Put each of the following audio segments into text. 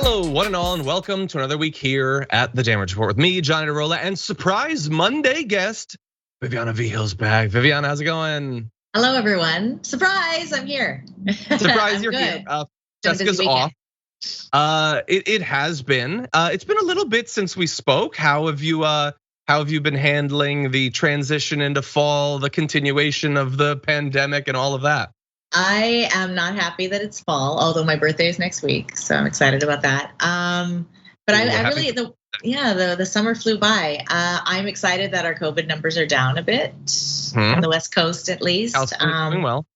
Hello, one and all, and welcome to another week here at the Damage Report with me, Johnny DeRola, and surprise Monday guest, Viviana Vigil's back. Viviana, how's it going? Hello, everyone. Surprise, I'm here. Surprise, you're here. Jessica's off. It has been. It's been a little bit since we spoke. How have you been handling the transition into fall, the continuation of the pandemic, and all of that? I am not happy that it's fall, although my birthday is next week, so I'm excited about that. But I really, the summer flew by. I'm excited that our COVID numbers are down a bit on the West Coast, at least. Doing well.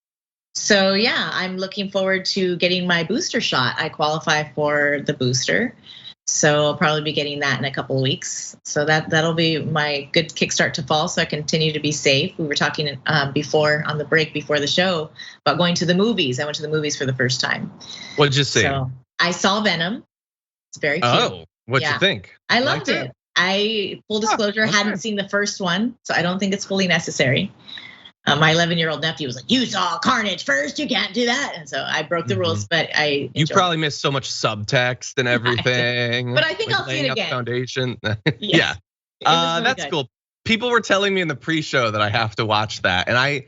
So yeah, I'm looking forward to getting my booster shot. I qualify for the booster, so I'll probably be getting that in a couple of weeks. So that'll be my good kickstart to fall, so I continue to be safe. We were talking before on the break before the show about going to the movies. I went to the movies for the first time. What did you see? So I saw Venom. It's very cute. Oh, what'd you think? I loved it. Full disclosure, hadn't seen the first one, so I don't think it's fully necessary. My 11-year-old nephew was like, "You saw Carnage first, you can't do that." And so I broke the rules, but you probably missed so much subtext and everything. But I think I'll see it again. Foundation. Yeah. That's cool. People were telling me in the pre-show that I have to watch that, and I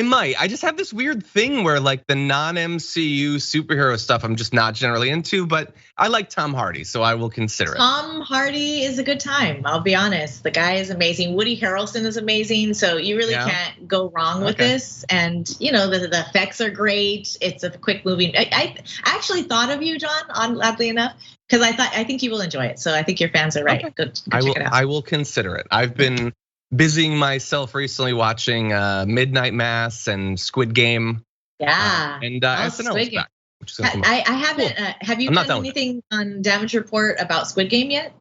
might. I just have this weird thing where like the non-MCU superhero stuff I'm just not generally into, but I like Tom Hardy, so I will consider it. Tom Hardy is a good time, I'll be honest. The guy is amazing. Woody Harrelson is amazing, so you really can't go wrong with this. And the effects are great. It's a quick movie. I actually thought of you, John, oddly enough, because I think you will enjoy it. So I think your fans are right. Okay. Go check it out. I will consider it. I've been busying myself recently watching Midnight Mass and Squid Game. Yeah. And SNL is back, which is gonna come I haven't. Have you done anything on Damage Report about Squid Game yet?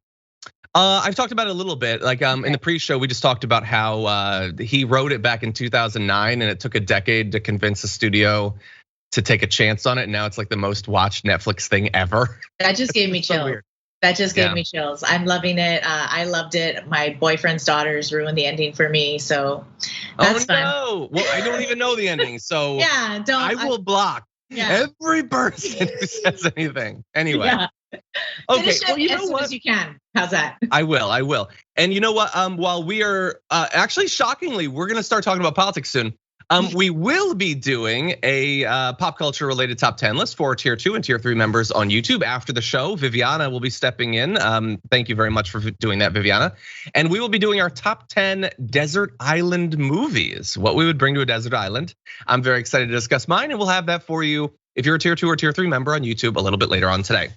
I've talked about it a little bit. Like in the pre-show, we just talked about how he wrote it back in 2009, and it took a decade to convince a studio to take a chance on it. And now it's like the most watched Netflix thing ever. That just gave me chills. That just gave me chills. I'm loving it. I loved it. My boyfriend's daughters ruined the ending for me, so that's fun. No. Well, I don't even know the ending, so I will block every person who says anything. Anyway. Yeah. Okay. Well, you know what? As you can. How's that? I will. And you know what? While we are actually shockingly, we're gonna start talking about politics soon. We will be doing a pop culture related top 10 list for tier 2 and tier 3 members on YouTube after the show. Viviana will be stepping in. Thank you very much for doing that, Viviana. And we will be doing our top 10 desert island movies, what we would bring to a desert island. I'm very excited to discuss mine, and we'll have that for you if you're a tier 2 or tier 3 member on YouTube a little bit later on today.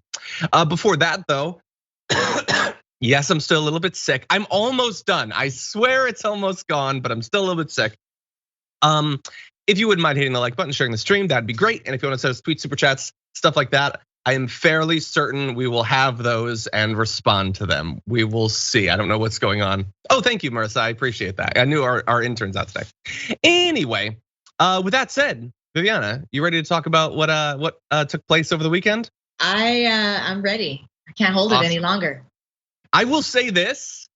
Before that though, yes, I'm still a little bit sick. I'm almost done. I swear it's almost gone, but I'm still a little bit sick. If you wouldn't mind hitting the like button, sharing the stream, that'd be great. And if you want to send us tweets, super chats, stuff like that, I am fairly certain we will have those and respond to them. We will see. I don't know what's going on. Oh, thank you, Marissa. I appreciate that. I knew our intern's out today. Anyway, with that said, Viviana, you ready to talk about what took place over the weekend? I'm ready. I can't hold it any longer. I will say this.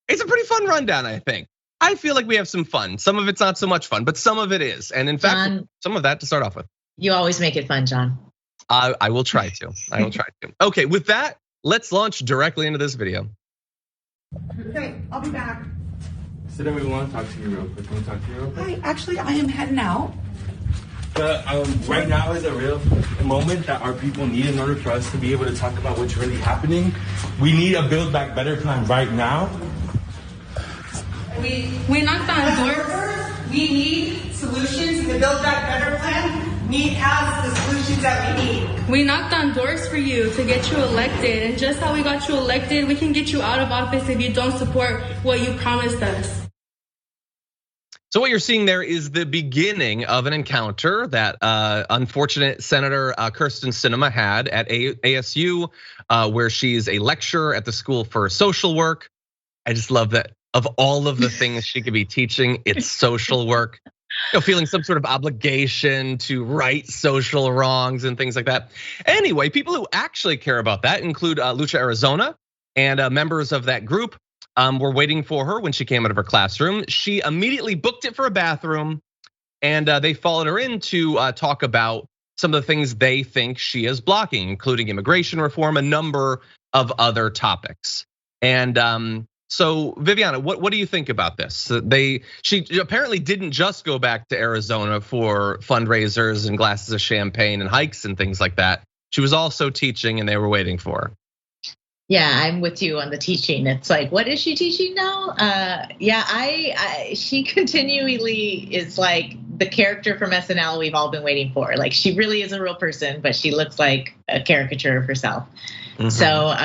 It's a pretty fun rundown, I think. I feel like we have some fun. Some of it's not so much fun, but some of it is. And in fact, John, some of that to start off with. You always make it fun, John. I will try to. Okay, with that, let's launch directly into this video. Okay, I'll be back. Sinema, we want to talk to you real quick. Can we talk to you real quick? Hi, actually, I am heading out. But right now is a real moment that our people need in order for us to be able to talk about what's really happening. We need a Build Back Better plan right now. We knocked on doors. We need solutions. The Build Back Better plan has the solutions that we need. We knocked on doors for you to get you elected. And just how we got you elected, we can get you out of office if you don't support what you promised us. So what you're seeing there is the beginning of an encounter that unfortunate Senator Kyrsten Sinema had at ASU, where she's a lecturer at the School for Social Work. I just love that of all of the things she could be teaching, it's social work. Feeling some sort of obligation to right social wrongs and things like that. Anyway, people who actually care about that include Lucha Arizona and members of that group. Were waiting for her when she came out of her classroom. She immediately booked it for a bathroom, and they followed her in to talk about some of the things they think she is blocking, including immigration reform, a number of other topics. And so Viviana, what do you think about this? She apparently didn't just go back to Arizona for fundraisers and glasses of champagne and hikes and things like that. She was also teaching, and they were waiting for her. Yeah, I'm with you on the teaching. It's like, what is she teaching now? She continually is like the character from SNL we've all been waiting for. Like, she really is a real person, but she looks like a caricature of herself. Mm-hmm. So,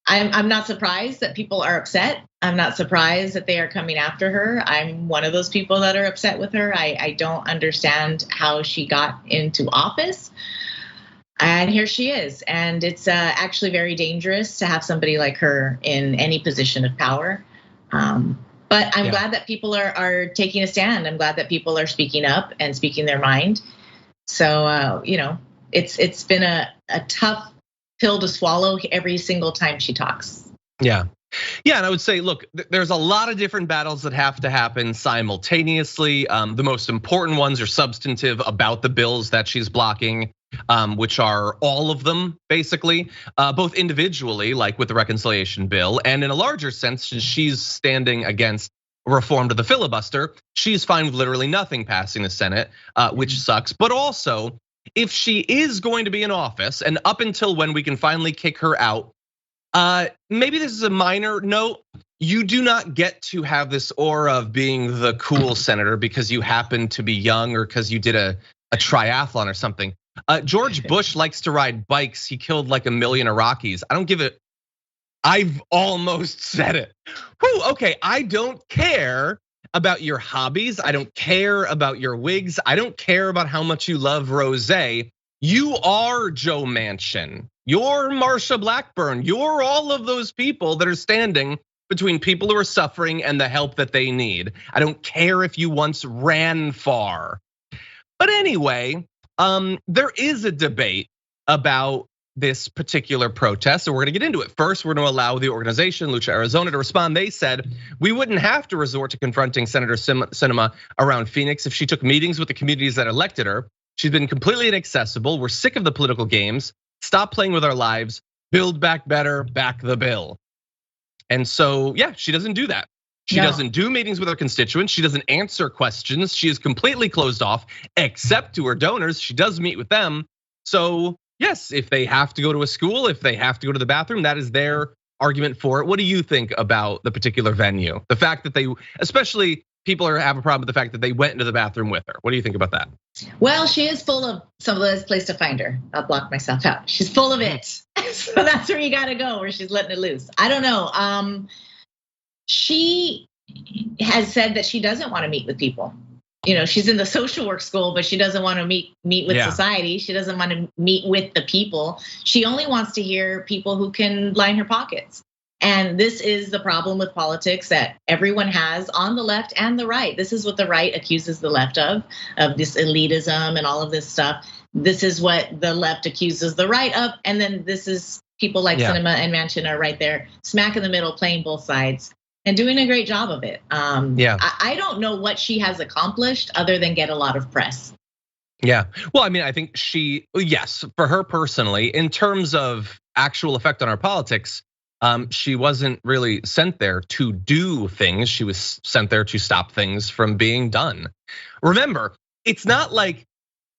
I'm not surprised that people are upset. I'm not surprised that they are coming after her. I'm one of those people that are upset with her. I don't understand how she got into office. And here she is. And it's actually very dangerous to have somebody like her in any position of power. But I'm glad that people are taking a stand. I'm glad that people are speaking up and speaking their mind. So, it's been a tough pill to swallow every single time she talks. Yeah, and I would say, look, there's a lot of different battles that have to happen simultaneously. The most important ones are substantive about the bills that she's blocking, which are all of them, basically, both individually, like with the reconciliation bill, and in a larger sense, since she's standing against reform to the filibuster, she's fine with literally nothing passing the Senate, which sucks. But also, if she is going to be in office, and up until when we can finally kick her out, maybe this is a minor note. You do not get to have this aura of being the cool senator because you happen to be young or because you did a triathlon or something. George Bush likes to ride bikes. He killed like 1 million Iraqis. I don't give it. I've almost said it. Whew, okay, I don't care about your hobbies. I don't care about your wigs. I don't care about how much you love rosé. You are Joe Manchin. You're Marsha Blackburn. You're all of those people that are standing between people who are suffering and the help that they need. I don't care if you once ran far. But anyway, there is a debate about this particular protest, so we're gonna get into it. First, we're gonna allow the organization, Lucha Arizona, to respond. They said, we wouldn't have to resort to confronting Senator Sinema around Phoenix if she took meetings with the communities that elected her. She's been completely inaccessible. We're sick of the political games. Stop playing with our lives. Build back better, back the bill. And so, yeah, she doesn't do that. She doesn't do meetings with her constituents. She doesn't answer questions. She is completely closed off, except to her donors. She does meet with them. So yes, if they have to go to a school, if they have to go to the bathroom, that is their argument for it. What do you think about the particular venue? The fact that they, especially people have a problem with the fact that they went into the bathroom with her. What do you think about that? Well, she is full of some of this place to find her. I'll block myself out. She's full of it. So that's where you gotta go, where she's letting it loose. I don't know. She has said that she doesn't want to meet with people. She's in the social work school, but she doesn't want to meet with society. She doesn't want to meet with the people. She only wants to hear people who can line her pockets. And this is the problem with politics that everyone has on the left and the right. This is what the right accuses the left of this elitism and all of this stuff. This is what the left accuses the right of. And then this is people like Sinema and Manchin are right there, smack in the middle, playing both sides and doing a great job of it. I don't know what she has accomplished other than get a lot of press. Yeah, well, I mean, I think yes, for her personally, in terms of actual effect on our politics, she wasn't really sent there to do things. She was sent there to stop things from being done. Remember, it's not like,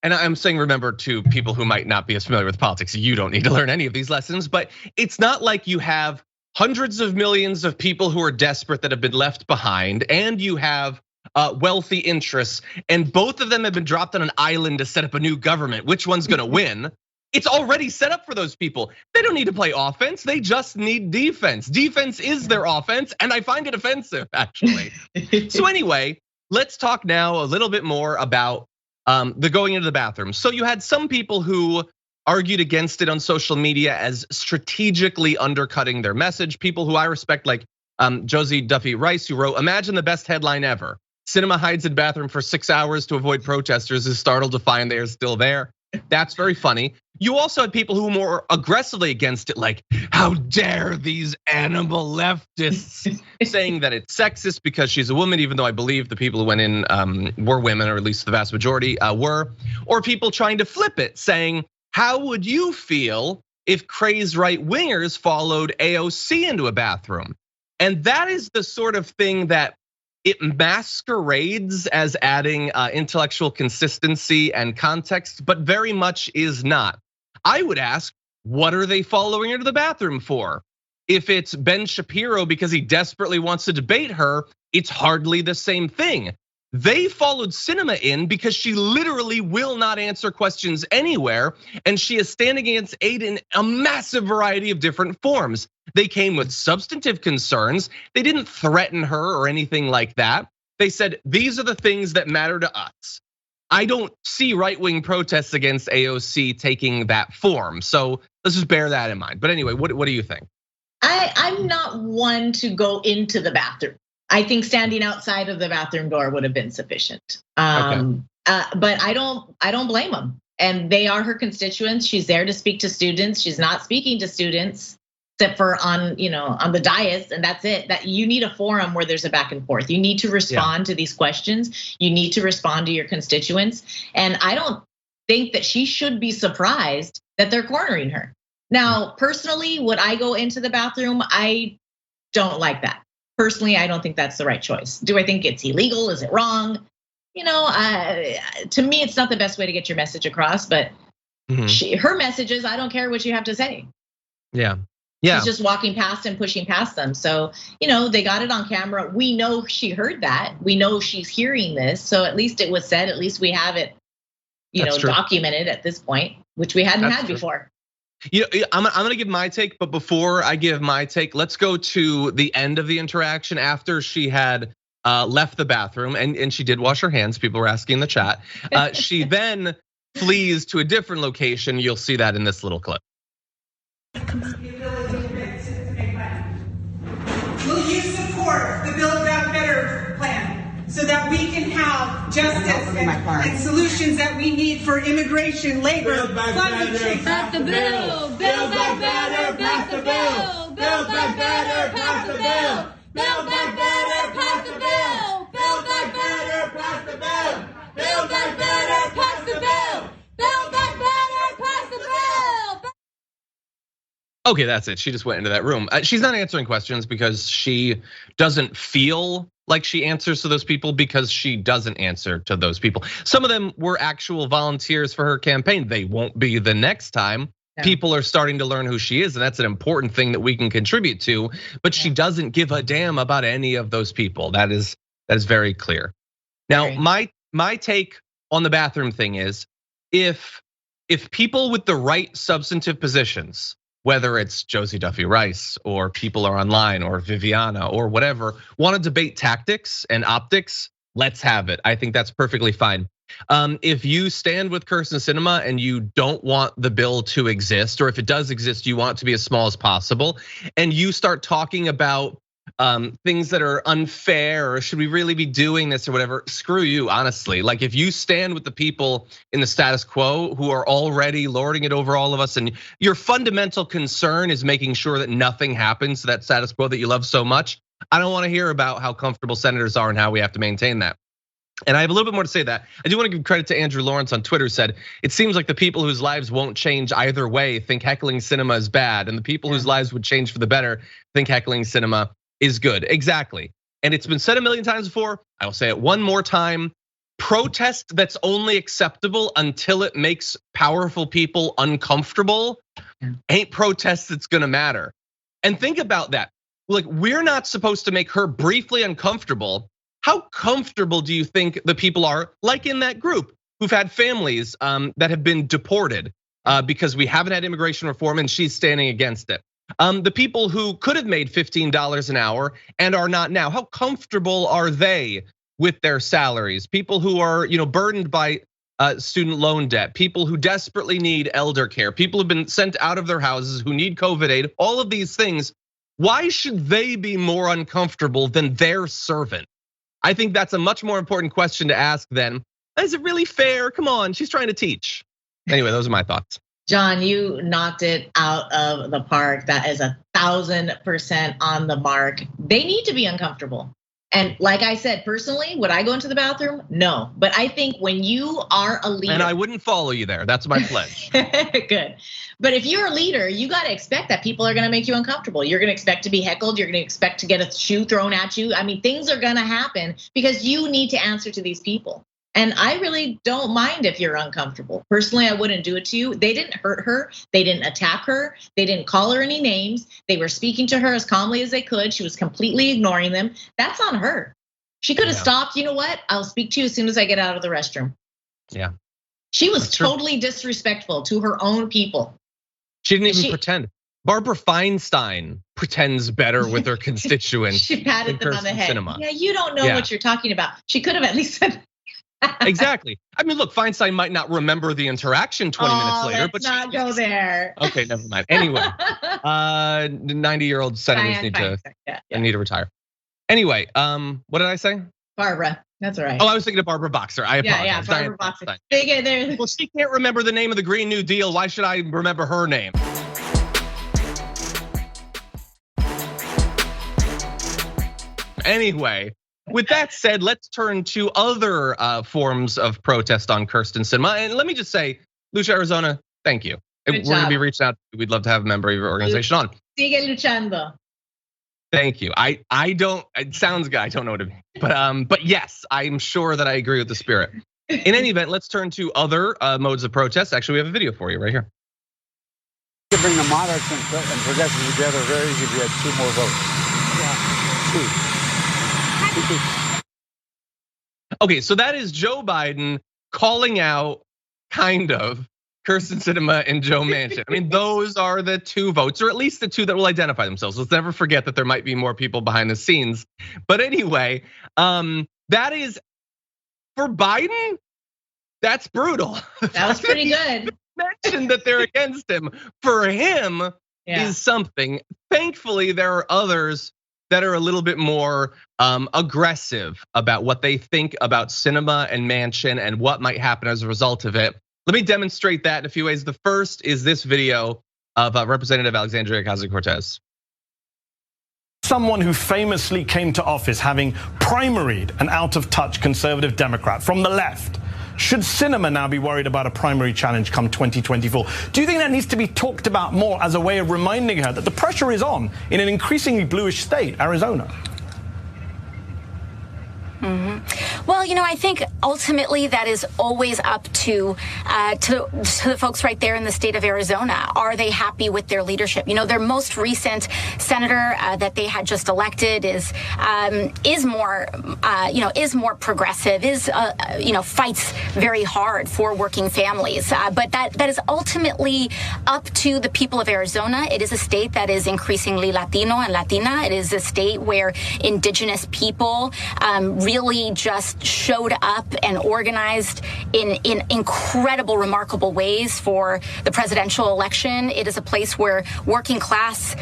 and I'm saying remember to people who might not be as familiar with politics, you don't need to learn any of these lessons, but it's not like you have hundreds of millions of people who are desperate that have been left behind, and you have wealthy interests, and both of them have been dropped on an island to set up a new government. Which one's gonna win? It's already set up for those people. They don't need to play offense, they just need defense. Defense is their offense, and I find it offensive, actually. So anyway, let's talk now a little bit more about the going into the bathroom. So you had some people who argued against it on social media as strategically undercutting their message. People who I respect, like Josie Duffy Rice, who wrote, imagine the best headline ever. Sinema hides in bathroom for 6 hours to avoid protesters, is startled to find they are still there. That's very funny. You also had people who were more aggressively against it, like, how dare these animal leftists, saying that it's sexist because she's a woman, even though I believe the people who went in were women, or at least the vast majority were. Or people trying to flip it, saying, how would you feel if crazed right-wingers followed AOC into a bathroom? And that is the sort of thing that it masquerades as adding intellectual consistency and context, but very much is not. I would ask, what are they following her to the bathroom for? If it's Ben Shapiro because he desperately wants to debate her, it's hardly the same thing. They followed Sinema in because she literally will not answer questions anywhere, and she is standing against aid in a massive variety of different forms. They came with substantive concerns. They didn't threaten her or anything like that. They said, these are the things that matter to us. I don't see right-wing protests against AOC taking that form. So let's just bear that in mind. But anyway, what do you think? I'm not one to go into the bathroom. I think standing outside of the bathroom door would have been sufficient. But I don't blame them. And they are her constituents. She's there to speak to students. She's not speaking to students except for on the dais, and that's it. That you need a forum where there's a back and forth. You need to respond to these questions. You need to respond to your constituents. And I don't think that she should be surprised that they're cornering her. Now, personally, would I go into the bathroom? I don't like that. Personally, I don't think that's the right choice. Do I think it's illegal? Is it wrong? To me, it's not the best way to get your message across, but her messages, I don't care what you have to say. Yeah. She's just walking past and pushing past them. So, they got it on camera. We know she heard that. We know she's hearing this. So at least it was said, at least we have it, documented at this point, which we hadn't had before. I'm gonna give my take, but before I give my take, let's go to the end of the interaction after she had left the bathroom, and she did wash her hands. People were asking in the chat. She then flees to a different location. You'll see that in this little clip. Will you support the Build Back Better plan so that we can have justice and solutions that we need for immigration, labor, climate change? Pass the bill. Build back better. Pass the bill. Build back better. Pass the bill. Build back better. Pass the bill. Build back better. Pass the bill. Build back better. Pass the bill. Build back better. Pass the bill. Okay, that's it. She just went into that room. She's not answering questions because she doesn't feel like she answers to those people, because she doesn't answer to those people. Some of them were actual volunteers for her campaign. They won't be the next time. Yeah. People are starting to learn who she is, and that's an important thing that we can contribute to. But she doesn't give a damn about any of those people. That is very clear. Now, my take on the bathroom thing is, if people with the right substantive positions, whether it's Josie Duffy Rice or people are online or Viviana or whatever, want to debate tactics and optics, let's have it. I think that's perfectly fine. If you stand with Kyrsten Sinema and you don't want the bill to exist, or if it does exist, you want it to be as small as possible, and you start talking about things that are unfair, or should we really be doing this or whatever, screw you, honestly. Like, if you stand with the people in the status quo who are already lording it over all of us, and your fundamental concern is making sure that nothing happens to that status quo that you love so much, I don't want to hear about how comfortable senators are and how we have to maintain that. And I have a little bit more to say that. I do want to give credit to Andrew Lawrence on Twitter, said, it seems like the people whose lives won't change either way think heckling Sinema is bad, and the people whose lives would change for the better think heckling Sinema is good. Exactly. And it's been said a million times before. I will say it one more time. Protest that's only acceptable until it makes powerful people uncomfortable ain't protest that's gonna matter. And think about that. Like, we're not supposed to make her briefly uncomfortable. How comfortable do you think the people are, like in that group, who've had families that have been deported because we haven't had immigration reform and she's standing against it? The people who could have made $15 an hour and are not now, how comfortable are they with their salaries? People who are burdened by student loan debt, people who desperately need elder care, people who've been sent out of their houses, who need COVID aid, all of these things. Why should they be more uncomfortable than their servant? I think that's a much more important question to ask than, is it really fair? Come on, she's trying to teach. Anyway, those are my thoughts. John, you knocked it out of the park. That is 1,000% on the mark. They need to be uncomfortable. And like I said, personally, would I go into the bathroom? No. But I think when you are a leader. And I wouldn't follow you there. That's my pledge. Good. But if you're a leader, you got to expect that people are going to make you uncomfortable. You're going to expect to be heckled. You're going to expect to get a shoe thrown at you. I mean, things are going to happen because you need to answer to these people. And I really don't mind if you're uncomfortable. Personally, I wouldn't do it to you. They didn't hurt her. They didn't attack her. They didn't call her any names. They were speaking to her as calmly as they could. She was completely ignoring them. That's on her. She could have stopped. You know what? I'll speak to you as soon as I get out of the restroom. Yeah. She was totally disrespectful to her own people. She didn't even pretend. Barbara Feinstein pretends better with her constituents. She patted them on the head. Sinema. Yeah, you don't know what you're talking about. She could have at least said. Exactly. I mean, look, Feinstein might not remember the interaction 20 minutes later, but let's not go there. Okay, never mind. Anyway, 90-year-old senators need to retire. Anyway, what did I say? Barbara. That's all right. Oh, I was thinking of Barbara Boxer. I apologize. Yeah, Barbara Boxer. They get there. Well, she can't remember the name of the Green New Deal. Why should I remember her name? Anyway, with that said, let's turn to other forms of protest on Kyrsten Sinema. And let me just say, Lucha, Arizona, thank you. We're going to be reaching out. We'd love to have a member of your organization on. Sigue luchando. Thank you. I don't. It sounds good. I don't know what it means, but yes, I'm sure that I agree with the spirit. In any event, let's turn to other modes of protest. Actually, we have a video for you right here. To bring the moderates and progressives together very easy if we had 2 more votes. Yeah. 2. Okay, so that is Joe Biden calling out kind of Kyrsten Sinema and Joe Manchin. I mean, those are the 2 votes, or at least the 2 that will identify themselves. Let's never forget that there might be more people behind the scenes. But anyway, that is for Biden. That's brutal. That was pretty good. Mentioned that they're against him. For him is something. Thankfully, there are others that are a little bit more aggressive about what they think about Sinema and Manchin and what might happen as a result of it. Let me demonstrate that in a few ways. The first is this video of Representative Alexandria Ocasio-Cortez. Someone who famously came to office having primaried an out-of-touch conservative Democrat from the left. Should Sinema now be worried about a primary challenge come 2024? Do you think that needs to be talked about more as a way of reminding her that the pressure is on in an increasingly bluish state, Arizona? Well, I think ultimately that is always up to the folks right there in the state of Arizona. Are they happy with their leadership? Their most recent senator that they had just elected is more progressive, fights very hard for working families. But that is ultimately up to the people of Arizona. It is a state that is increasingly Latino and Latina. It is a state where indigenous people really just showed up and organized in incredible, remarkable ways for the presidential election. It is a place where working class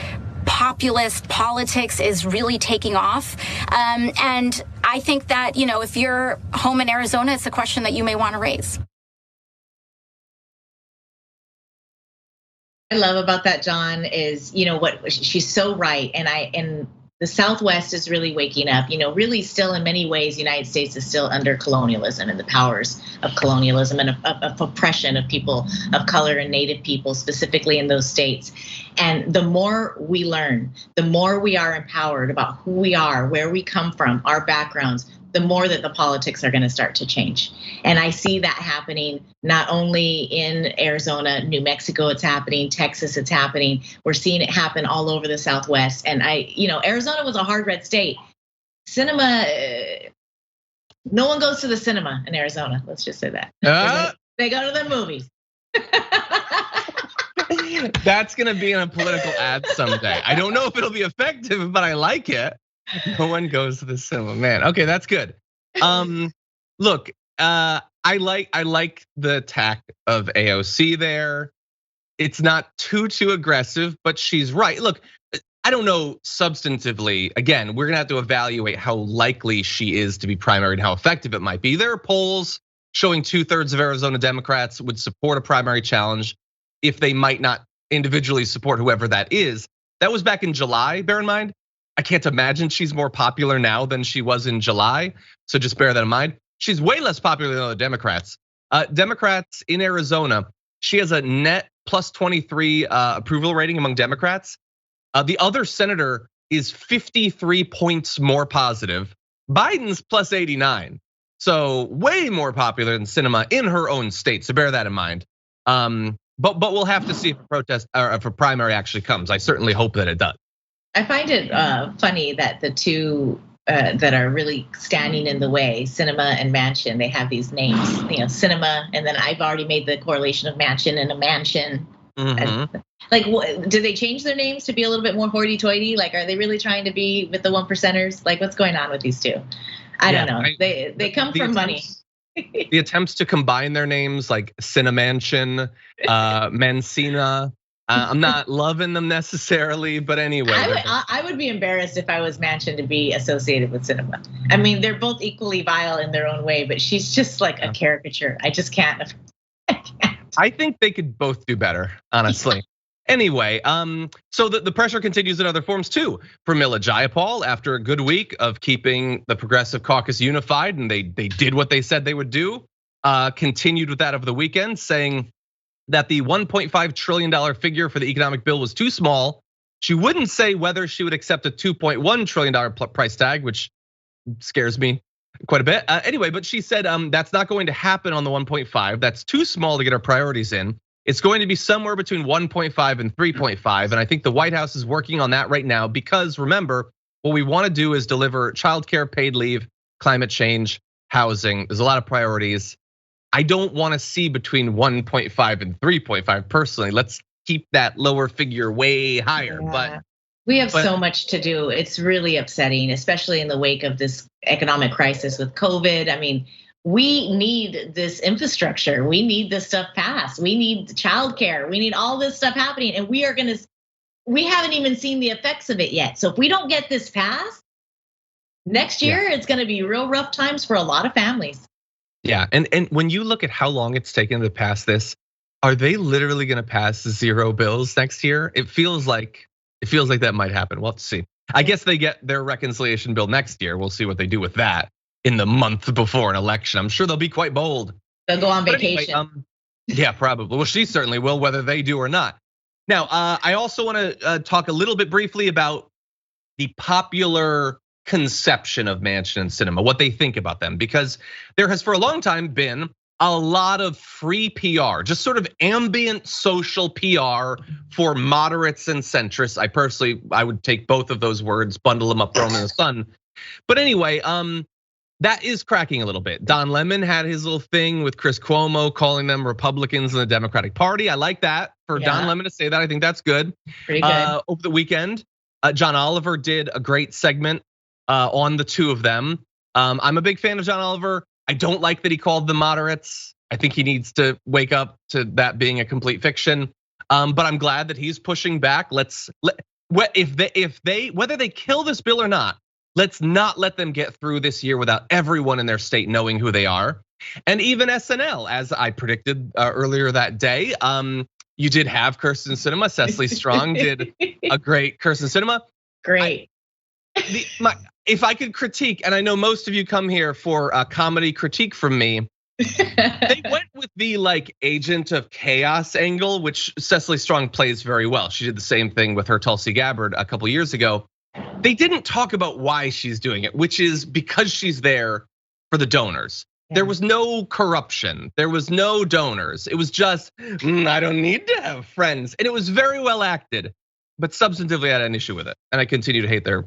populist politics is really taking off. And I think that, if you're home in Arizona, it's a question that you may want to raise. I love about that, John, is, what she's so right. And the Southwest is really waking up. Really still in many ways, the United States is still under colonialism and the powers of colonialism and of oppression of people of color and Native people, specifically in those states. And the more we learn, the more we are empowered about who we are, where we come from, our backgrounds, the more that the politics are going to start to change. And I see that happening not only in Arizona, New Mexico, it's happening, Texas, it's happening. We're seeing it happen all over the Southwest. And Arizona was a hard red state. Sinema, no one goes to the cinema in Arizona. Let's just say that. They go to the movies. That's gonna be in a political ad someday. I don't know if it'll be effective, but I like it. No one goes to the cinema, man. Okay, that's good. Look, I like the attack of AOC there. It's not too aggressive, but she's right. Look, I don't know substantively. Again, we're gonna have to evaluate how likely she is to be primary and how effective it might be. There are polls showing 2/3 of Arizona Democrats would support a primary challenge if they might not individually support whoever that is. That was back in July, bear in mind. I can't imagine she's more popular now than she was in July. So just bear that in mind. She's way less popular than other Democrats. Democrats in Arizona, she has a net plus 23 approval rating among Democrats. The other senator is 53 points more positive. Biden's plus 89. So way more popular than Sinema in her own state. So bear that in mind. But we'll have to see if a protest or if a primary actually comes. I certainly hope that it does. I find it funny that the two that are really standing in the way, Sinema and Manchin, they have these names, Sinema, and then I've already made the correlation of Manchin and a mansion. Mm-hmm. Like, do they change their names to be a little bit more hoity-toity? Like, are they really trying to be with the 1%ers? Like, what's going on with these two? I don't know. They come from money. The attempts to combine their names, like Sinema Manchin, Mancina. I'm not loving them necessarily, but anyway. I would be embarrassed if I was Manchin to be associated with Sinema. I mean, they're both equally vile in their own way, but she's just like a caricature. I just can't. I think they could both do better, honestly. Anyway, so the pressure continues in other forms too. Pramila Jayapal, after a good week of keeping the Progressive Caucus unified, and they did what they said they would do, continued with that over the weekend, saying that the $1.5 trillion figure for the economic bill was too small. She wouldn't say whether she would accept a $2.1 trillion price tag, which scares me quite a bit. Anyway, but she said that's not going to happen on the 1.5. That's too small to get our priorities in. It's going to be somewhere between 1.5 and 3.5. And I think the White House is working on that right now because remember, what we want to do is deliver childcare, paid leave, climate change, housing. There's a lot of priorities. I don't want to see between 1.5 and 3.5 personally. Let's keep that lower figure way higher. Yeah. But we have so much to do. It's really upsetting, especially in the wake of this economic crisis with COVID. I mean, we need this infrastructure. We need this stuff passed. We need childcare. We need all this stuff happening. And we haven't even seen the effects of it yet. So if we don't get this passed, next year, it's gonna be real rough times for a lot of families. Yeah, and when you look at how long it's taken to pass this, are they literally gonna pass 0 bills next year? It feels like that might happen. We'll have to see. I guess they get their reconciliation bill next year. We'll see what they do with that in the month before an election. I'm sure they'll be quite bold. They'll go on vacation. Anyway, yeah, probably. Well, she certainly will, whether they do or not. Now, I also want to talk a little bit briefly about the popular conception of Manchin and Sinema, what they think about them, because there has for a long time been a lot of free PR, just sort of ambient social PR for moderates and centrists. I would take both of those words, bundle them up, throw them in the sun. But anyway, that is cracking a little bit. Don Lemon had his little thing with Chris Cuomo calling them Republicans in the Democratic Party. I like that for Don Lemon to say that. I think that's good. Pretty good. Over the weekend, John Oliver did a great segment on the two of them. I'm a big fan of John Oliver. I don't like that he called them moderates. I think he needs to wake up to that being a complete fiction. But I'm glad that he's pushing back. Whether they kill this bill or not, let's not let them get through this year without everyone in their state knowing who they are. And even SNL, as I predicted earlier that day, you did have Kyrsten Sinema. Cecily Strong did a great Kyrsten Sinema. Great. If I could critique, and I know most of you come here for a comedy critique from me, they went with the like agent of chaos angle, which Cecily Strong plays very well. She did the same thing with her Tulsi Gabbard a couple years ago. They didn't talk about why she's doing it, which is because she's there for the donors. Yeah. There was no corruption. There was no donors. It was just, I don't need to have friends. And it was very well acted, but substantively I had an issue with it. And I continue to hate their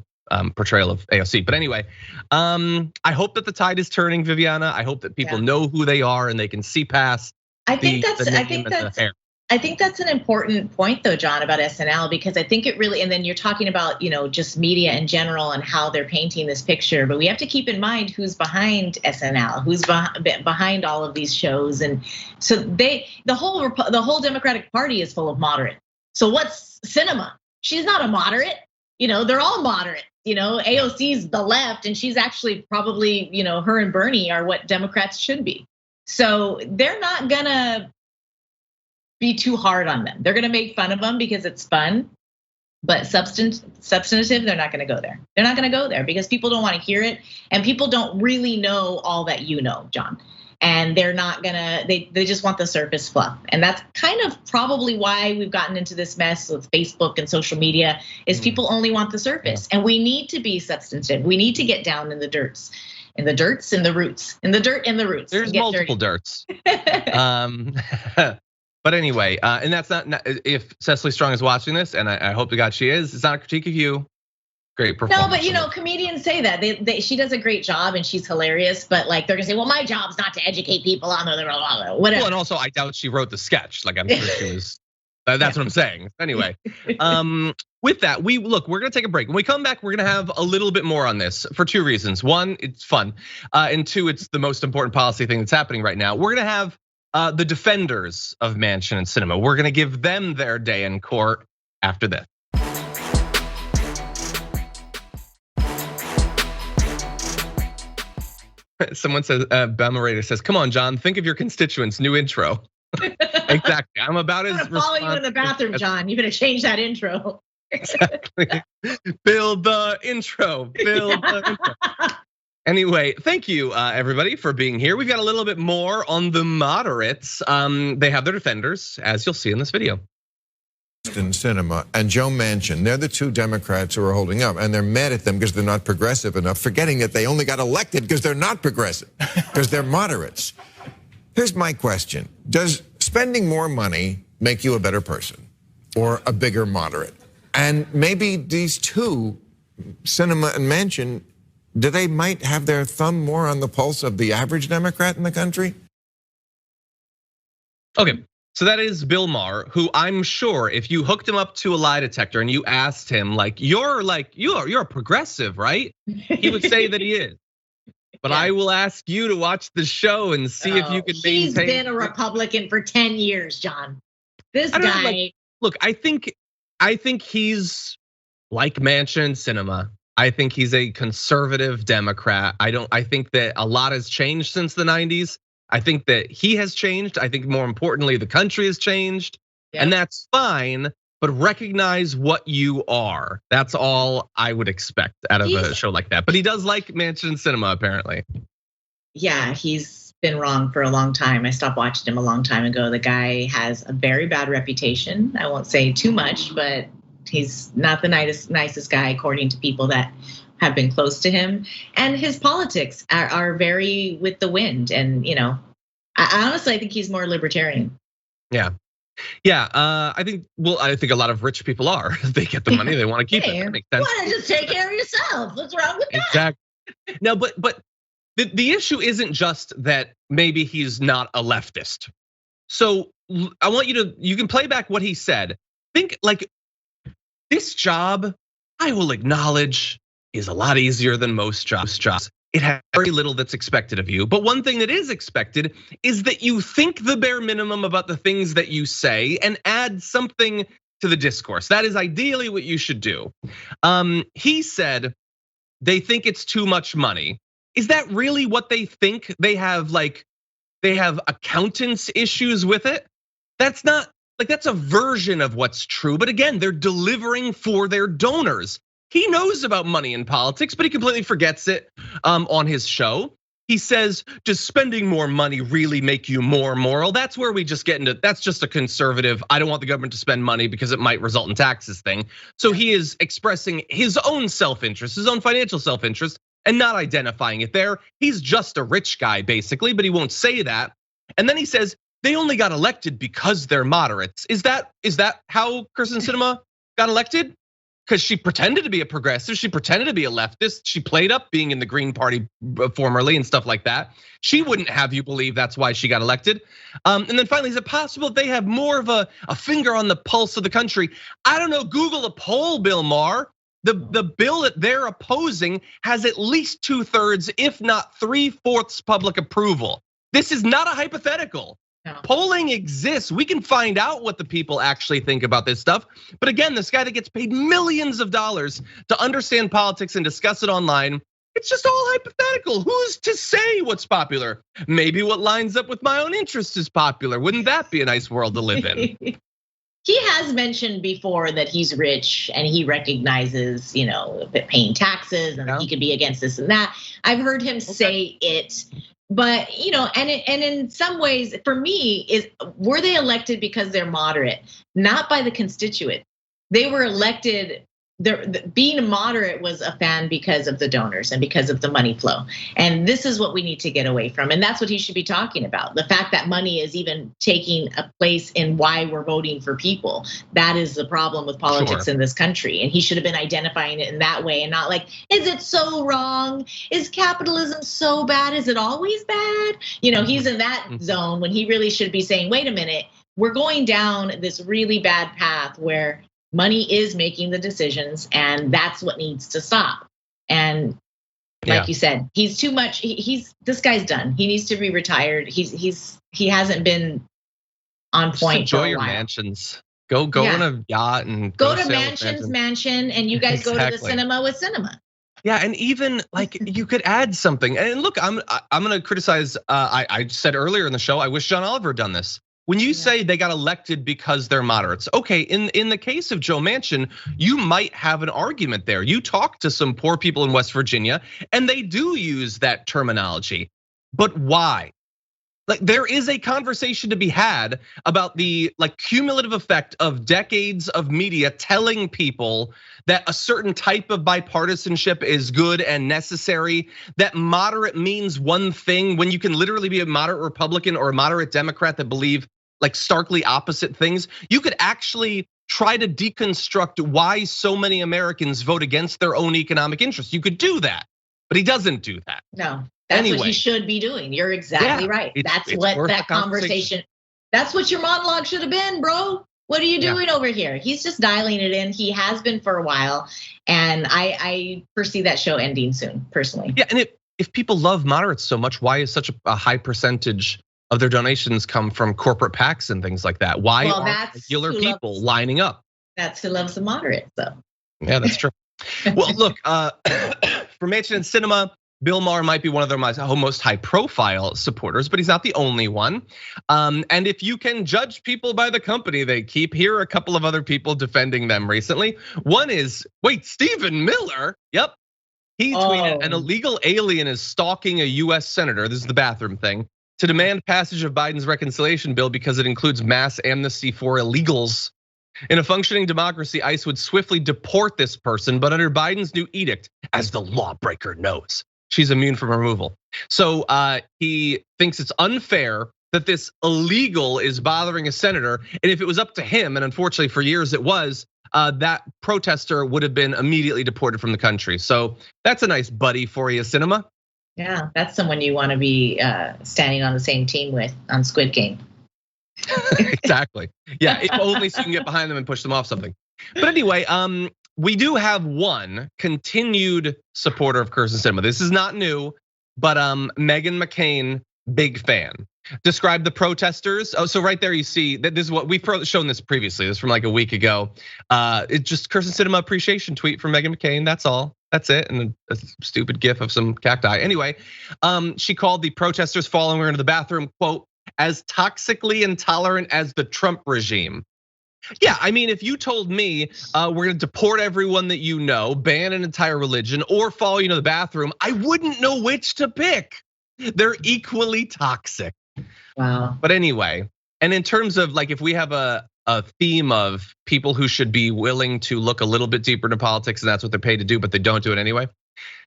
portrayal of AOC. But anyway, I hope that the tide is turning, Viviana. I hope that people know who they are and they can see past I think that's an important point though, John, about SNL, because I think it really, and then you're talking about, just media in general and how they're painting this picture, but we have to keep in mind who's behind SNL, who's behind all of these shows. And so the whole Democratic Party is full of moderates. So what's Sinema? She's not a moderate. They're all moderate. AOC's the left, and she's actually probably, her and Bernie are what Democrats should be. So they're not gonna be too hard on them. They're gonna make fun of them because it's fun, but substantive, they're not gonna go there. They're not gonna go there because people don't wanna hear it, and people don't really know all that you know, John. And they're not gonna, they just want the surface fluff. And that's kind of probably why we've gotten into this mess with Facebook and social media, is people only want the surface. And we need to be substantive. We need to get down in the dirts. In the roots, in the dirt, in the roots. There's multiple dirts. But anyway, and that's not, if Cecily Strong is watching this, and I hope to God she is, it's not a critique of you. Great performance. No, but comedians say that she does a great job and she's hilarious. But like they're gonna say, well, my job's not to educate people on the whatever. Well, and also I doubt she wrote the sketch. Like I'm sure she was. That's what I'm saying. Anyway, with that, we're gonna take a break. When we come back, we're gonna have a little bit more on this for two reasons. One, it's fun, and two, it's the most important policy thing that's happening right now. We're gonna have the defenders of Manchin and Sinema. We're gonna give them their day in court after this. Someone says, Bamarator says, "Come on, John, think of your constituents." New intro. Exactly. I'm about as. I'm gonna follow you in the bathroom, John. You better change that intro. Exactly. Build the intro. Anyway, thank you everybody for being here. We've got a little bit more on the moderates. They have their defenders, as you'll see in this video. Kyrsten Sinema and Joe Manchin, they're the two Democrats who are holding up, and they're mad at them because they're not progressive enough, forgetting that they only got elected because they're not progressive, because they're moderates. Here's my question. Does spending more money make you a better person or a bigger moderate? And maybe these two, Sinema and Manchin, they might have their thumb more on the pulse of the average Democrat in the country? Okay. So that is Bill Maher, who I'm sure if you hooked him up to a lie detector and you asked him, you're a progressive, right? He would say that he is. But I will ask you to watch the show and see if you can maintain. He's been a Republican for 10 years, John. This guy. Look, I think he's like Manchin, Sinema. I think he's a conservative Democrat. I think that a lot has changed since the 90s. I think that he has changed. I think more importantly, the country has changed, and that's fine. But recognize what you are. That's all I would expect out of a show like that. But he does like Manchin and Sinema, apparently. Yeah, he's been wrong for a long time. I stopped watching him a long time ago. The guy has a very bad reputation. I won't say too much, but he's not the nicest guy, according to people that have been close to him. And his politics are very with the wind. And I honestly think he's more libertarian. Yeah. I think a lot of rich people are. They get the money, they want to keep it. That makes sense. Why don't you just take care of yourself? What's wrong with that? Exactly. No, but the issue isn't just that maybe he's not a leftist. So I want you can play back what he said. Think like this job, I will acknowledge, is a lot easier than most jobs. It has very little that's expected of you. But one thing that is expected is that you think the bare minimum about the things that you say and add something to the discourse. That is ideally what you should do. He said they think it's too much money. Is that really what they think? They have accountants issues with it. That's not that's a version of what's true. But again, they're delivering for their donors. He knows about money in politics, but he completely forgets it on his show. He says, does spending more money really make you more moral? That's where we just get into, that's just a conservative, I don't want the government to spend money because it might result in taxes thing. So he is expressing his own self-interest, his own financial self-interest, and not identifying it there. He's just a rich guy, basically, but he won't say that. And then he says, they only got elected because they're moderates. Is that how Kyrsten Sinema got elected? Because she pretended to be a progressive, she pretended to be a leftist, she played up being in the Green Party formerly and stuff like that. She wouldn't have you believe that's why she got elected. And then finally, is it possible they have more of a finger on the pulse of the country? I don't know, Google a poll, Bill Maher. The bill that they're opposing has at least 2/3, if not 3/4 public approval. This is not a hypothetical. Polling exists. We can find out what the people actually think about this stuff. But again, this guy that gets paid millions of dollars to understand politics and discuss it online It's just all hypothetical. Who's to say what's popular? Maybe what lines up with my own interest is popular. Wouldn't that be a nice world to live in? He has mentioned before that he's rich and he recognizes, paying taxes and he could be against this and that. I've heard him say it, but and in some ways, for me, were they elected because they're moderate? Not by the constituent. They were elected. Being a moderate was a fan because of the donors and because of the money flow. And this is what we need to get away from. And that's what he should be talking about. The fact that money is even taking a place in why we're voting for people. That is the problem with politics in this country. And he should have been identifying it in that way and not like, is it so wrong? Is capitalism so bad? Is it always bad? He's in that zone when he really should be saying, wait a minute, we're going down this really bad path where money is making the decisions, and that's what needs to stop. And like you said, he's too much. This guy's done. He needs to be retired. He hasn't been on point. Just enjoy your mansions. Go on a yacht and go to Manchin's mansion, and you guys go to the cinema with Sinema. Yeah, and even like you could add something. And look, I'm gonna criticize. I said earlier in the show, I wish John Oliver had done this. When you say they got elected because they're moderates, okay, in the case of Joe Manchin, you might have an argument there. You talk to some poor people in West Virginia, and they do use that terminology. But why? Like there is a conversation to be had about the cumulative effect of decades of media telling people that a certain type of bipartisanship is good and necessary, that moderate means one thing when you can literally be a moderate Republican or a moderate Democrat that believe starkly opposite things. You could actually try to deconstruct why so many Americans vote against their own economic interests. You could do that, but he doesn't do that. No, that's what he should be doing. You're exactly right. That's what that conversation, that's what your monologue should have been, bro. What are you doing over here? He's just dialing it in. He has been for a while. And I foresee that show ending soon, personally. Yeah, and if people love moderates so much, why is such a high percentage of their donations come from corporate PACs and things like that? Why are regular people lining up? That's who loves the moderates, though. Yeah, that's true. Well, look, for Manchin and Sinema, Bill Maher might be one of their most high-profile supporters, but he's not the only one. And if you can judge people by the company they keep, here are a couple of other people defending them recently. One is, Stephen Miller. Yep. He tweeted, an illegal alien is stalking a US senator, this is the bathroom thing, to demand passage of Biden's reconciliation bill because it includes mass amnesty for illegals. In a functioning democracy, ICE would swiftly deport this person, but under Biden's new edict, as the lawbreaker knows, she's immune from removal. So he thinks it's unfair that this illegal is bothering a senator. And if it was up to him, and unfortunately for years it was, that protester would have been immediately deported from the country. So that's a nice buddy for you, Sinema. Yeah, that's someone you want to be standing on the same team with on Squid Game. Exactly. Yeah, if only so you can get behind them and push them off something. But anyway, we do have one continued supporter of Kyrsten Sinema. This is not new, but Meghan McCain, big fan. Described the protesters. Oh, so right there you see that this is what we've shown this previously. This is from like a week ago. It's just Kyrsten Sinema appreciation tweet from Meghan McCain. That's all. That's it, and a stupid gif of some cacti. Anyway, she called the protesters following her into the bathroom, quote, as toxically intolerant as the Trump regime. Yeah, I mean, if you told me we're gonna deport everyone that you know, ban an entire religion, or follow you to the bathroom, I wouldn't know which to pick. They're equally toxic. Wow. But anyway, and in terms of like, if we have a theme of people who should be willing to look a little bit deeper into politics, and that's what they're paid to do, but they don't do it anyway.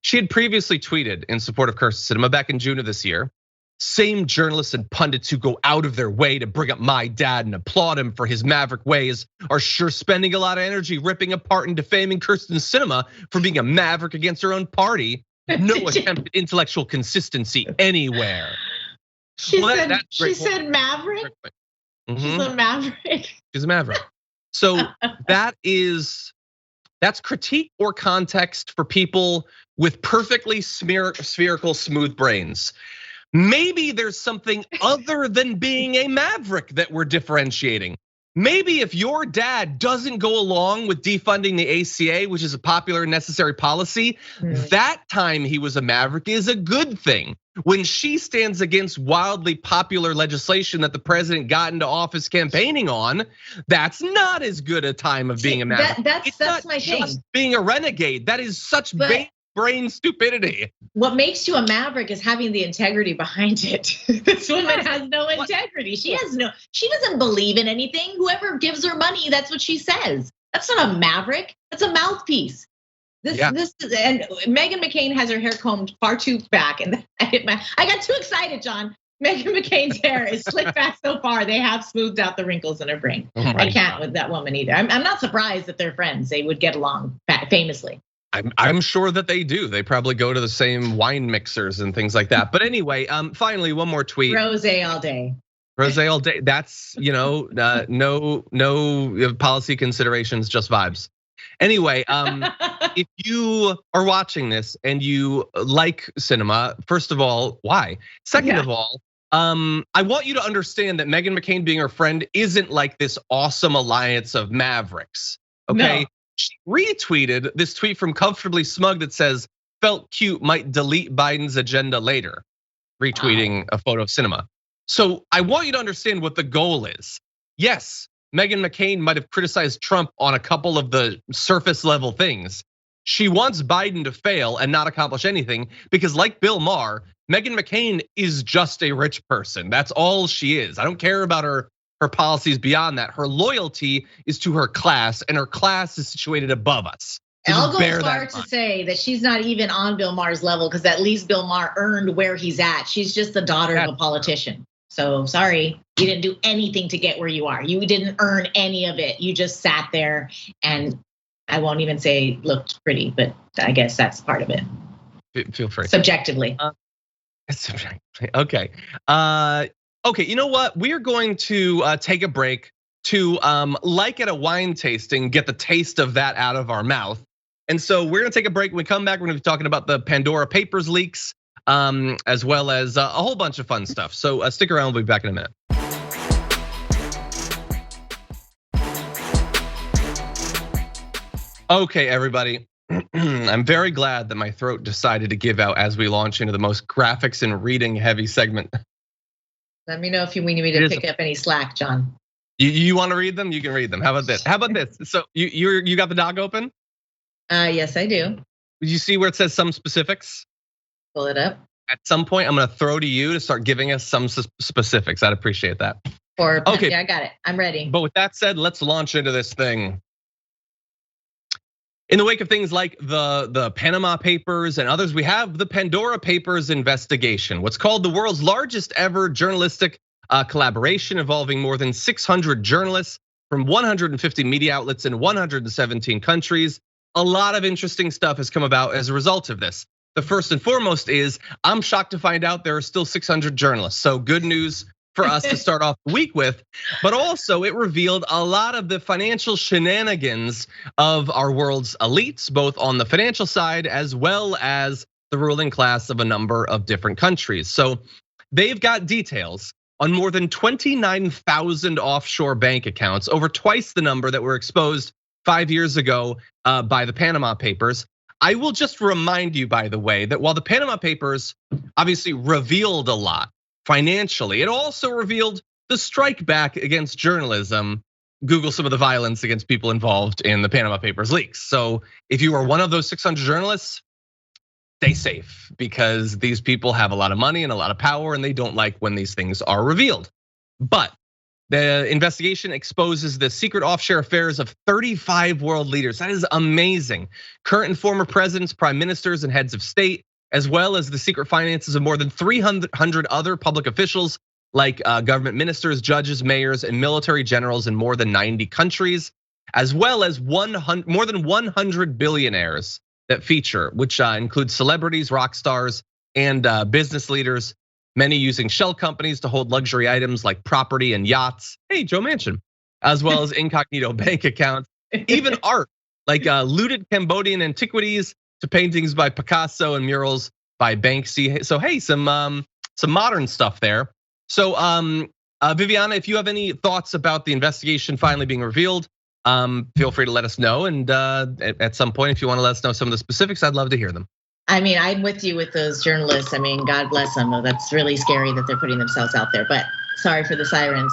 She had previously tweeted in support of Kyrsten Sinema back in June of this year. Same journalists and pundits who go out of their way to bring up my dad and applaud him for his maverick ways are sure spending a lot of energy ripping apart and defaming Kyrsten Sinema for being a maverick against her own party. No attempt at intellectual consistency anywhere. She said maverick. She's a maverick. She's a maverick. So that's critique or context for people with perfectly spherical, smooth brains. Maybe there's something other than being a maverick that we're differentiating. maybe if your dad doesn't go along with defunding the ACA, which is a popular and necessary policy, that time he was a maverick is a good thing. When she stands against wildly popular legislation that the president got into office campaigning on, that's not as good a time of being a maverick. That's my thing. Just being a renegade. That is such brain stupidity. What makes you a maverick is having the integrity behind it. This woman has no integrity. She doesn't believe in anything. Whoever gives her money, that's what she says. That's not a maverick. That's a mouthpiece. This is, and Meghan McCain has her hair combed far too back, and I got too excited, John. Meghan McCain's hair is slicked back so far, they have smoothed out the wrinkles in her brain. I can't with that woman either. I'm not surprised that they're friends. They would get along famously. I'm sure that they do. They probably go to the same wine mixers and things like that. But anyway, finally, one more tweet. Rosé all day. Rosé all day. That's no policy considerations, just vibes. Anyway, if you are watching this and you like Sinema, first of all, why? Second of all, I want you to understand that Meghan McCain being her friend isn't like this awesome alliance of mavericks. Okay. No. She retweeted this tweet from Comfortably Smug that says, "Felt cute, might delete Biden's agenda later," retweeting a photo of Sinema. So I want you to understand what the goal is. Yes, Meghan McCain might have criticized Trump on a couple of the surface level things. She wants Biden to fail and not accomplish anything because, like Bill Maher, Meghan McCain is just a rich person. That's all she is. I don't care about her policies beyond that. Her loyalty is to her class, and her class is situated above us. So I'll go as far to say that she's not even on Bill Maher's level, because at least Bill Maher earned where he's at. She's just the daughter of a politician. So sorry, you didn't do anything to get where you are. You didn't earn any of it. You just sat there, and I won't even say looked pretty, but I guess that's part of it. Feel free. Subjectively. Okay. Okay, you know what? We are going to take a break to, like at a wine tasting, get the taste of that out of our mouth. And so we're gonna take a break. When we come back, we're gonna be talking about the Pandora Papers leaks, as well as a whole bunch of fun stuff. So stick around, we'll be back in a minute. Okay, everybody. I'm very glad that my throat decided to give out as we launch into the most graphics and reading heavy segment. Let me know if you need me to pick up any slack, John. You want to read them? You can read them. How about this? So you got the doc open? Yes, I do. Did you see where it says some specifics? Pull it up. At some point, I'm gonna throw to you to start giving us some specifics. I'd appreciate that. Okay, yeah, I got it. I'm ready. But with that said, let's launch into this thing. In the wake of things like the Panama Papers and others, we have the Pandora Papers investigation, what's called the world's largest ever journalistic collaboration involving more than 600 journalists from 150 media outlets in 117 countries. A lot of interesting stuff has come about as a result of this. The first and foremost is, I'm shocked to find out there are still 600 journalists. So good news for us to start off the week with, but also it revealed a lot of the financial shenanigans of our world's elites, both on the financial side as well as the ruling class of a number of different countries. So they've got details on more than 29,000 offshore bank accounts, over twice the number that were exposed 5 years ago by the Panama Papers. I will just remind you, by the way, that while the Panama Papers obviously revealed a lot financially, it also revealed the strike back against journalism. Google some of the violence against people involved in the Panama Papers leaks. So if you are one of those 600 journalists, stay safe, because these people have a lot of money and a lot of power, and they don't like when these things are revealed. But the investigation exposes the secret offshore affairs of 35 world leaders. That is amazing. Current and former presidents, prime ministers, and heads of state, as well as the secret finances of more than 300 other public officials, like government ministers, judges, mayors, and military generals in more than 90 countries, as well as more than 100 billionaires that feature, which include celebrities, rock stars, and business leaders, many using shell companies to hold luxury items like property and yachts. Hey, Joe Manchin, as well as incognito bank accounts, even art, like looted Cambodian antiquities to paintings by Picasso and murals by Banksy. So hey, some modern stuff there. So Viviana, if you have any thoughts about the investigation finally being revealed, feel free to let us know. And at some point, if you want to let us know some of the specifics, I'd love to hear them. I mean, I'm with you with those journalists. I mean, God bless them. That's really scary that they're putting themselves out there. But sorry for the sirens.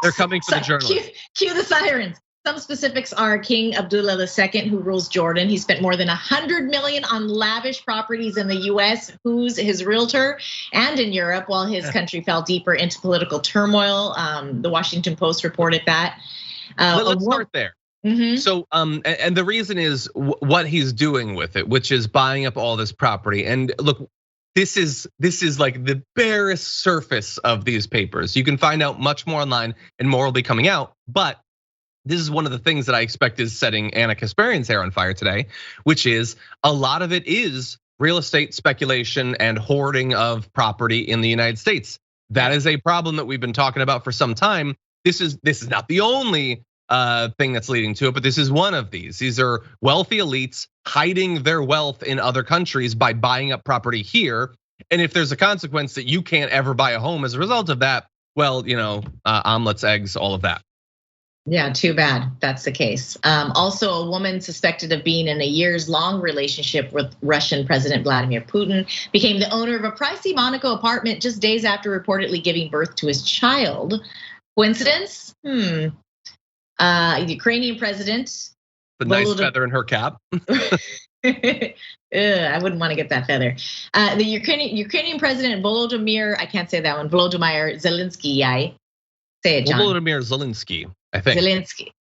They're coming for the journalists. Cue the sirens. Some specifics are King Abdullah II, who rules Jordan. He spent more than $100 million on lavish properties in the US. Who's his realtor? And in Europe, while his country fell deeper into political turmoil. The Washington Post reported that. Let's start there. Mm-hmm. So, and the reason is what he's doing with it, which is buying up all this property. And look, this is like the barest surface of these papers. You can find out much more online, and more will be coming out. But this is one of the things that I expect is setting Anna Kasparian's hair on fire today, which is a lot of it is real estate speculation and hoarding of property in the United States. That is a problem that we've been talking about for some time. This is not the only thing that's leading to it, but this is one of these. These are wealthy elites hiding their wealth in other countries by buying up property here. And if there's a consequence that you can't ever buy a home as a result of that, well, omelets, eggs, all of that. Yeah, too bad that's the case. Also, a woman suspected of being in a years-long relationship with Russian President Vladimir Putin became the owner of a pricey Monaco apartment just days after reportedly giving birth to his child. Coincidence? Ukrainian president. The nice feather in her cap. I wouldn't want to get that feather. The Ukrainian president Volodymyr, I can't say that one, Volodymyr Zelensky, say it, John. Volodymyr Zelensky, I think.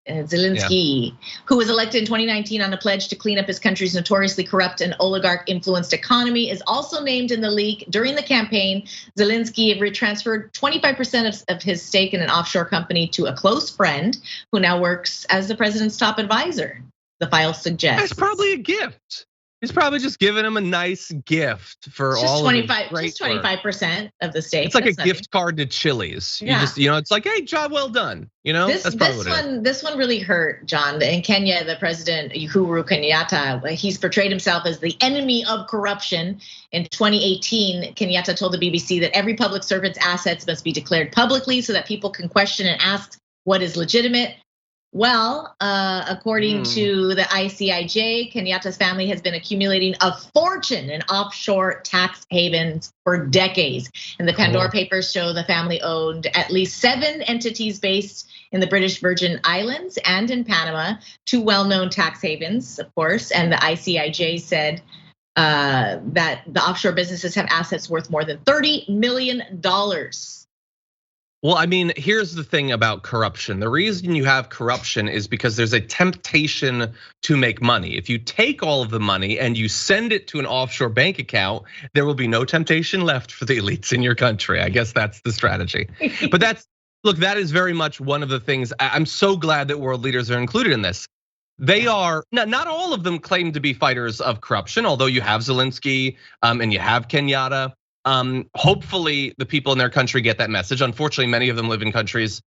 Zelensky, who was elected in 2019 on a pledge to clean up his country's notoriously corrupt and oligarch-influenced economy, is also named in the leak. During the campaign, Zelensky transferred 25% of his stake in an offshore company to a close friend who now works as the president's top advisor. The file suggests. That's probably a gift. He's probably just giving him a nice gift for all 25, of just 25% of the stake. It's like a gift card to Chili's. You just, it's like, hey, job well done. This one really hurt, John. In Kenya, the president Uhuru Kenyatta, he's portrayed himself as the enemy of corruption. In 2018, Kenyatta told the BBC that every public servant's assets must be declared publicly so that people can question and ask what is legitimate. Well, according to the ICIJ, Kenyatta's family has been accumulating a fortune in offshore tax havens for decades. And the Pandora Papers show the family owned at least 7 entities based in the British Virgin Islands and in Panama, 2 well-known tax havens, of course. And the ICIJ said that the offshore businesses have assets worth more than $30 million. Well, I mean, here's the thing about corruption. The reason you have corruption is because there's a temptation to make money. If you take all of the money and you send it to an offshore bank account, there will be no temptation left for the elites in your country. I guess that's the strategy. But that is very much one of the things. I'm so glad that world leaders are included in this. They are, not all of them claim to be fighters of corruption, although you have Zelensky and you have Kenyatta. Hopefully the people in their country get that message. Unfortunately, many of them live in countries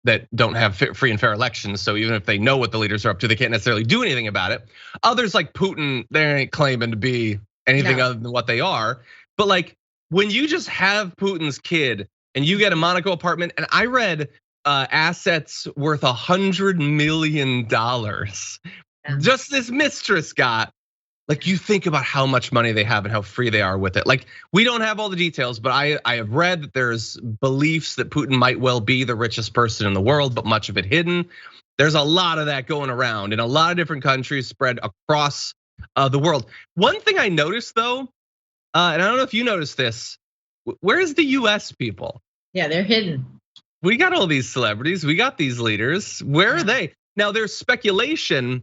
that don't have free and fair elections. So even if they know what the leaders are up to, they can't necessarily do anything about it. Others like Putin, they ain't claiming to be anything other than what they are. But like when you just have Putin's kid and you get a Monaco apartment, and I read assets worth $100 million. Just this mistress got. Like you think about how much money they have and how free they are with it. Like we don't have all the details, but I have read that there's beliefs that Putin might well be the richest person in the world, but much of it hidden. There's a lot of that going around in a lot of different countries spread across the world. One thing I noticed though, and I don't know if you noticed this, where's the US people? Yeah, they're hidden. We got all these celebrities, we got these leaders. Where are they? Now there's speculation.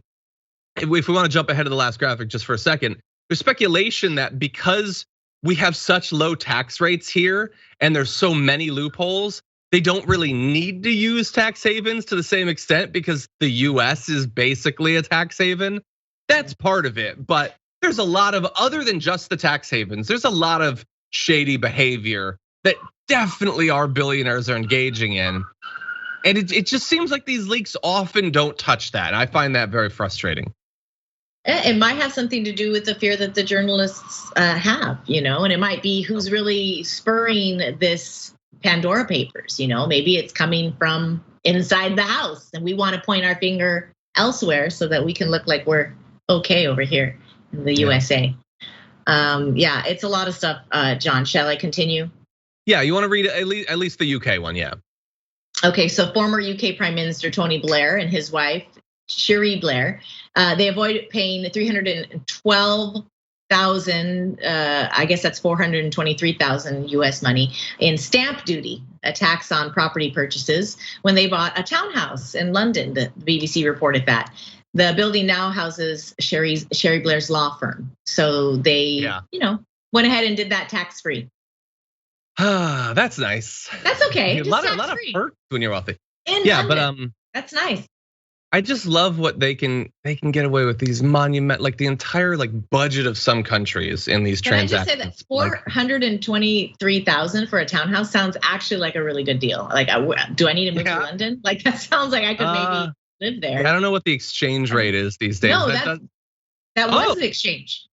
If we want to jump ahead of the last graphic just for a second, there's speculation that because we have such low tax rates here and there's so many loopholes, they don't really need to use tax havens to the same extent because the US is basically a tax haven. That's part of it, but there's a lot of, other than just the tax havens, there's a lot of shady behavior that definitely our billionaires are engaging in. And it just seems like these leaks often don't touch that. I find that very frustrating. It might have something to do with the fear that the journalists have, and it might be who's really spurring this Pandora Papers. Maybe it's coming from inside the house, and we want to point our finger elsewhere so that we can look like we're okay over here in the USA. Yeah, it's a lot of stuff. John, shall I continue? Yeah, you want to read at least the UK one, yeah. Okay, so former UK Prime Minister Tony Blair and his wife, Cherie Blair, they avoided paying $312,000, I guess that's 423,000 US money in stamp duty, a tax on property purchases, when they bought a townhouse in London. The BBC reported that. The building now houses Cherie Blair's law firm. So they, went ahead and did that tax-free. That's nice. That's okay. A lot of perks when you're wealthy. London. But that's nice. I just love what they can get away with, these like the entire budget of some countries in these transactions. Can I just say that 423,000 for a townhouse sounds actually like a really good deal. Like, do I need to move to London? Like, that sounds like I could maybe live there. I don't know what the exchange rate is these days. No, that was the exchange.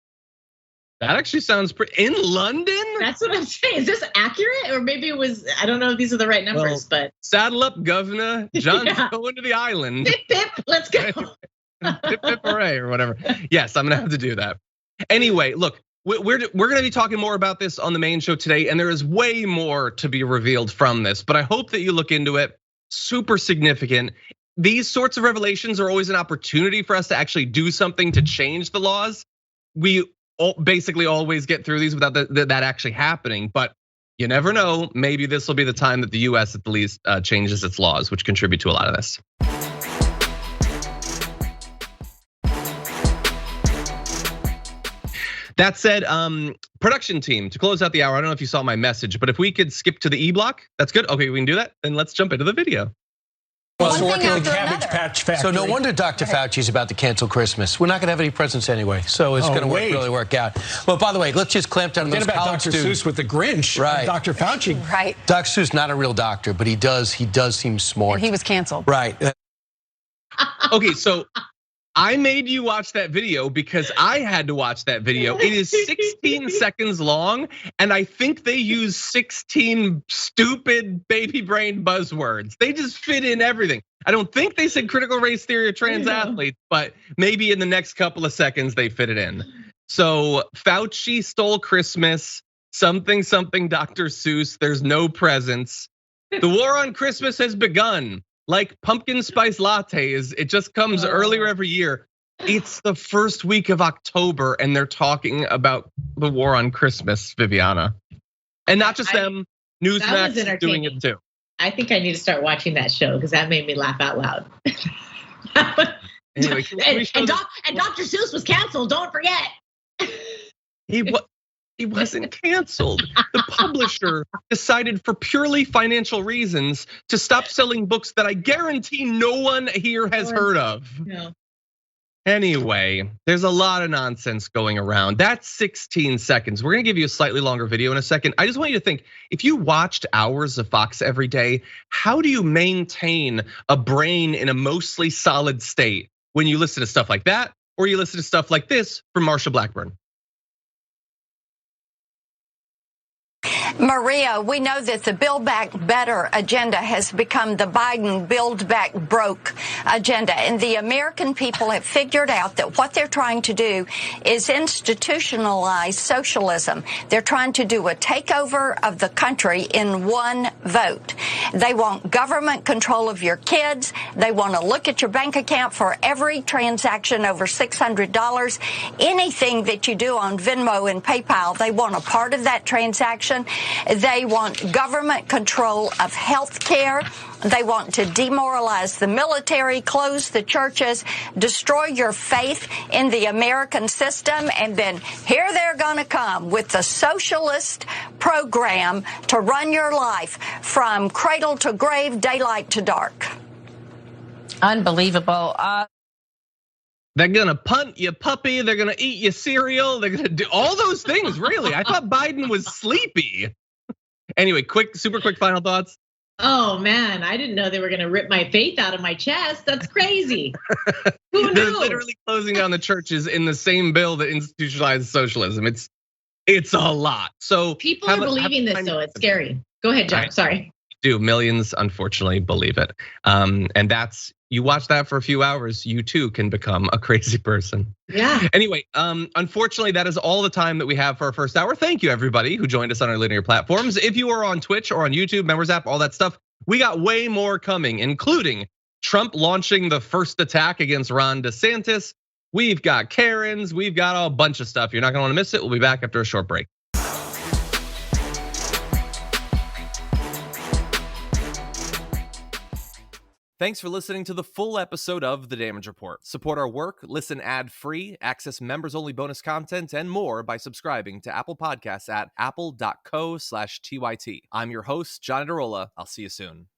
That actually sounds pretty, in London? That's what I'm saying. Is this accurate? Or maybe it was, I don't know if these are the right numbers, but. Saddle up, governor. John's going to the island. Pip, pip, let's go. Pip, pip, hooray, or whatever. Yes, I'm gonna have to do that. Anyway, look, we're gonna be talking more about this on the main show today, and there is way more to be revealed from this, but I hope that you look into it. Super significant. These sorts of revelations are always an opportunity for us to actually do something to change the laws. We basically always get through these without that actually happening, but you never know. Maybe this will be the time that the US at the least changes its laws, which contribute to a lot of this. That said, production team, to close out the hour, I don't know if you saw my message, but if we could skip to the E block, that's good. Okay, we can do that. Then let's jump into the video. Well, working the Cabbage Patch Factory. So no wonder Dr. Fauci's about to cancel Christmas. We're not going to have any presents anyway, so it's going to really work out. Well, by the way, let's just clamp down on those college students. Dr. Seuss with the Grinch, right? Dr. Fauci, right? Dr. Seuss not a real doctor, but he does seem smart. And he was canceled, right? Okay, so I made you watch that video because I had to watch that video. It is 16 seconds long, and I think they use 16 stupid baby brain buzzwords. They just fit in everything. I don't think they said critical race theory or trans athletes, but maybe in the next couple of seconds they fit it in. So Fauci stole Christmas, something Dr. Seuss, there's no presents. The war on Christmas has begun. Like pumpkin spice lattes, it just comes earlier every year. It's the first week of October and they're talking about the war on Christmas, Viviana. And not just them, Newsmax is doing it too. I think I need to start watching that show because that made me laugh out loud. Anyway, and Dr. Seuss was canceled, don't forget. He wasn't canceled. The publisher decided for purely financial reasons to stop selling books that I guarantee no one here has heard of. No. Anyway, there's a lot of nonsense going around. That's 16 seconds. We're gonna give you a slightly longer video in a second. I just want you to think, if you watched hours of Fox every day, how do you maintain a brain in a mostly solid state when you listen to stuff like that, or you listen to stuff like this from Marsha Blackburn? Maria, we know that the Build Back Better agenda has become the Biden Build Back Broke agenda. And the American people have figured out that what they're trying to do is institutionalize socialism. They're trying to do a takeover of the country in one vote. They want government control of your kids. They want to look at your bank account for every transaction over $600. Anything that you do on Venmo and PayPal, they want a part of that transaction. They want government control of health care. They want to demoralize the military, close the churches, destroy your faith in the American system, and then here they're going to come with the socialist program to run your life from cradle to grave, daylight to dark. Unbelievable. They're gonna punt your puppy, they're gonna eat your cereal, they're gonna do all those things, really. I thought Biden was sleepy. Anyway, super quick final thoughts. Oh man, I didn't know they were gonna rip my faith out of my chest. That's crazy. Who knew? They're literally closing down the churches in the same bill that institutionalizes socialism. It's a lot. So people are believing this, so it's scary. Go ahead, John. Sorry. Do millions unfortunately believe it, and that's, you watch that for a few hours, you too can become a crazy person. Yeah. Anyway, unfortunately, that is all the time that we have for our first hour. Thank you everybody who joined us on our linear platforms. If you are on Twitch or on YouTube, members app, all that stuff, we got way more coming, including Trump launching the first attack against Ron DeSantis. We've got Karens, we've got a bunch of stuff. You're not gonna wanna miss it. We'll be back after a short break. Thanks for listening to the full episode of The Damage Report. Support our work, listen ad-free, access members-only bonus content, and more by subscribing to Apple Podcasts at apple.co/TYT. I'm your host, John Adarola. I'll see you soon.